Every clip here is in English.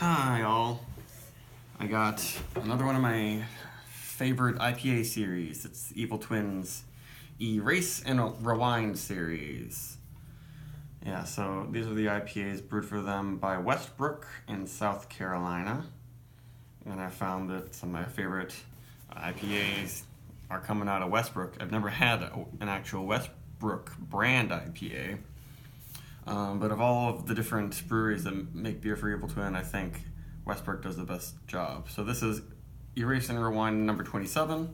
Hi all. I got another one of my favorite IPA series. It's Evil Twins Erase and Rewind series. Yeah, so these are the IPAs brewed for them by Westbrook in South Carolina. And I found that some of my favorite IPAs are coming out of Westbrook. I've never had an actual Westbrook brand IPA. But of all of the different breweries that make beer for Evil Twin, I think Westbrook does the best job. So this is Erase and Rewind number 27.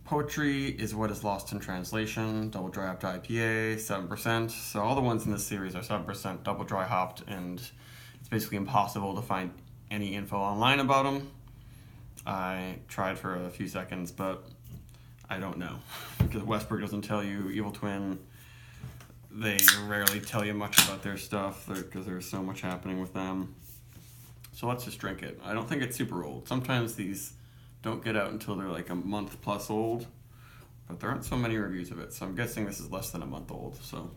Poetry is What is Lost in Translation, double dry hopped IPA, 7%. So all the ones in this series are 7% double dry hopped, and it's basically impossible to find any info online about them. I tried for a few seconds, but I don't know. Because Westbrook doesn't tell you. Evil Twin, they rarely tell you much about their stuff because there's so much happening with them. So let's just drink it. I don't think it's super old. Sometimes these don't get out until they're like a month plus old, but there aren't so many reviews of it, so I'm guessing this is less than a month old, so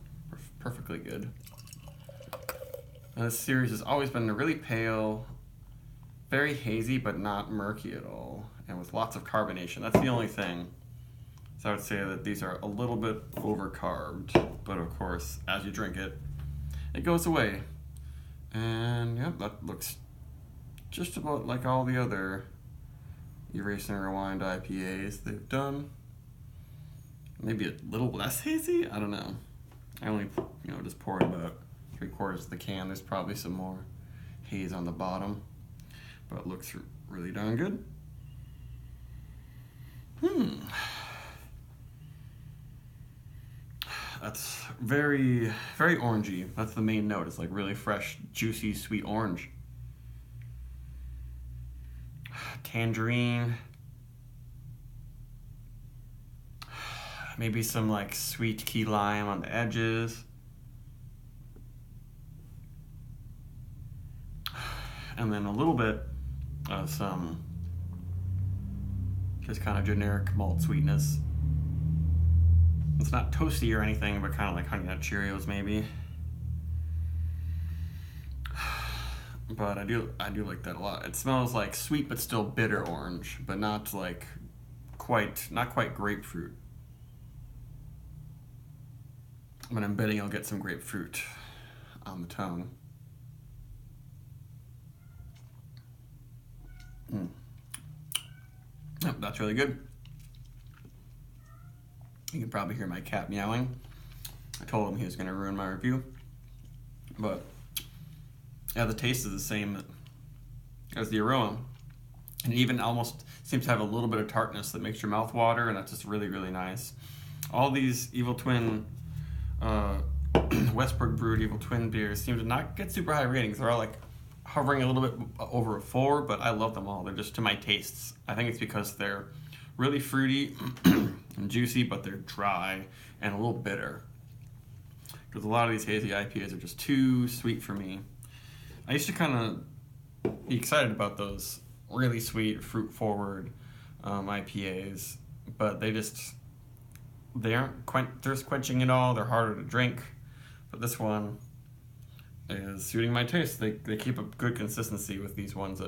perfectly good. And this series has always been really pale, very hazy, but not murky at all, and with lots of carbonation. That's the only thing. So I would say that these are a little bit over-carbed, but of course, as you drink it, it goes away. And yeah, that looks just about like all the other Erase and Rewind IPAs they've done. Maybe a little less hazy? I don't know. I only, just poured about 3/4 of the can. There's probably some more haze on the bottom, but it looks really darn good. That's very, very orangey. That's the main note. It's like really fresh, juicy, sweet orange. Tangerine. Maybe some like sweet key lime on the edges. And then a little bit of some just kind of generic malt sweetness. It's not toasty or anything, but kind of like Honey Nut Cheerios maybe. But I do like that a lot. It smells like sweet but still bitter orange, but not quite grapefruit. But I'm betting I'll get some grapefruit on the tongue. Yep, that's really good. You can probably hear my cat meowing. I told him he was going to ruin my review. But yeah, the taste is the same as the aroma. And it even almost seems to have a little bit of tartness that makes your mouth water, and that's just really, really nice. All these Evil Twin, Westbrook brewed Evil Twin beers seem to not get super high ratings. They're all like hovering a little bit over a 4, but I love them all. They're just to my tastes. I think it's because they're really fruity and juicy, but they're dry and a little bitter. Because a lot of these hazy IPAs are just too sweet for me. I used to kind of be excited about those really sweet, fruit-forward IPAs, but they aren't thirst quenching at all. They're harder to drink, but this one is suiting my taste. They keep a good consistency with these ones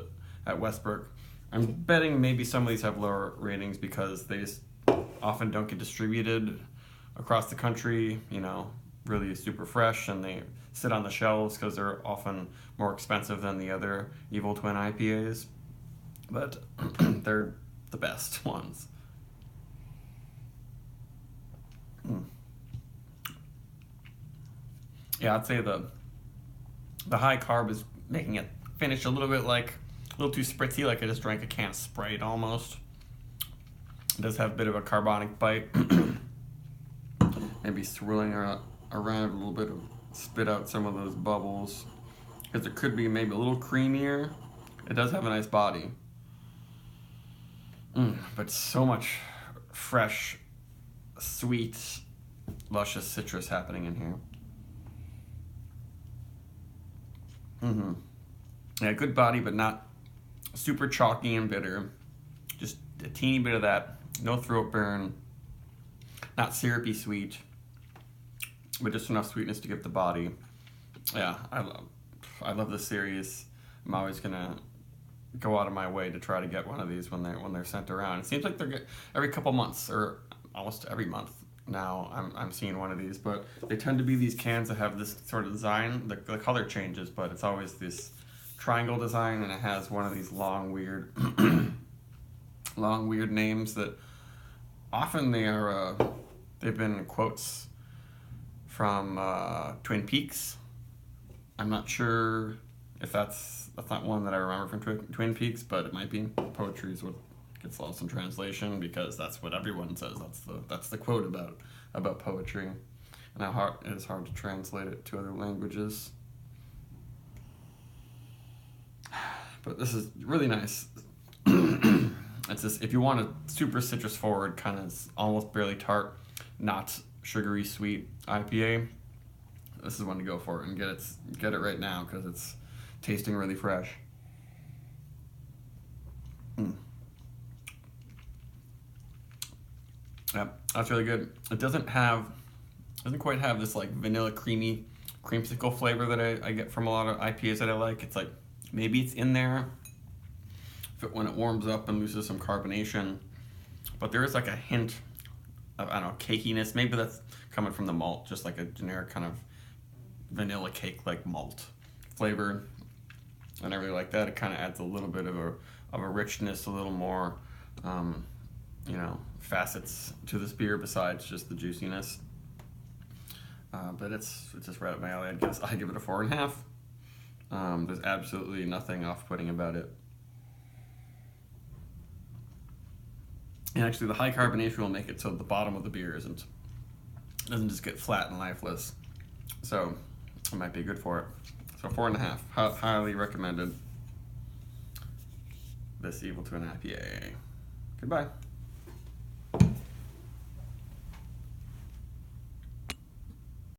at Westbrook. I'm betting maybe some of these have lower ratings because they just often don't get distributed across the country, really super fresh, and they sit on the shelves because they're often more expensive than the other Evil Twin IPAs. But they're the best ones. Yeah, I'd say the high carb is making it finish a little too spritzy, like I just drank a can of Sprite almost. It does have a bit of a carbonic bite. Maybe swirling around a little bit to spit out some of those bubbles, because it could be maybe a little creamier. It does have a nice body. But so much fresh, sweet, luscious citrus happening in here. Yeah, good body, but not super chalky and bitter. Just a teeny bit of that. No throat burn. Not syrupy sweet, but just enough sweetness to give the body. Yeah, I love this series. I'm always gonna go out of my way to try to get one of these when they're sent around. It seems like they're every couple months or almost every month now. I'm seeing one of these, but they tend to be these cans that have this sort of design. The color changes, but it's always this triangle design, and it has one of these long weird long weird names that often they've been quotes from Twin Peaks. I'm not sure if that's not one that I remember from Twin Peaks, but it might be. Poetry is what gets lost in translation because that's what everyone says. That's the quote about poetry, and how it is hard to translate it to other languages. But this is really nice. It's just, if you want a super citrus forward, kind of almost barely tart, not sugary sweet IPA, this is one to go for and get it right now because it's tasting really fresh. Yeah, that's really good. It doesn't quite have this like vanilla creamy creamsicle flavor that I get from a lot of IPAs that I like. It's like maybe it's in there when it warms up and loses some carbonation, but there is like a hint of, I don't know, cakiness. Maybe that's coming from the malt, just like a generic kind of vanilla cake like malt flavor, and I really like that. It kind of adds a little bit of a richness, a little more facets to this beer besides just the juiciness. But it's just right up my alley. I give it a 4.5. There's absolutely nothing off-putting about it. And actually, the high carbonation will make it so the bottom of the beer doesn't just get flat and lifeless. So it might be good for it. So 4.5, highly recommended. This Evil Twin IPA. Goodbye.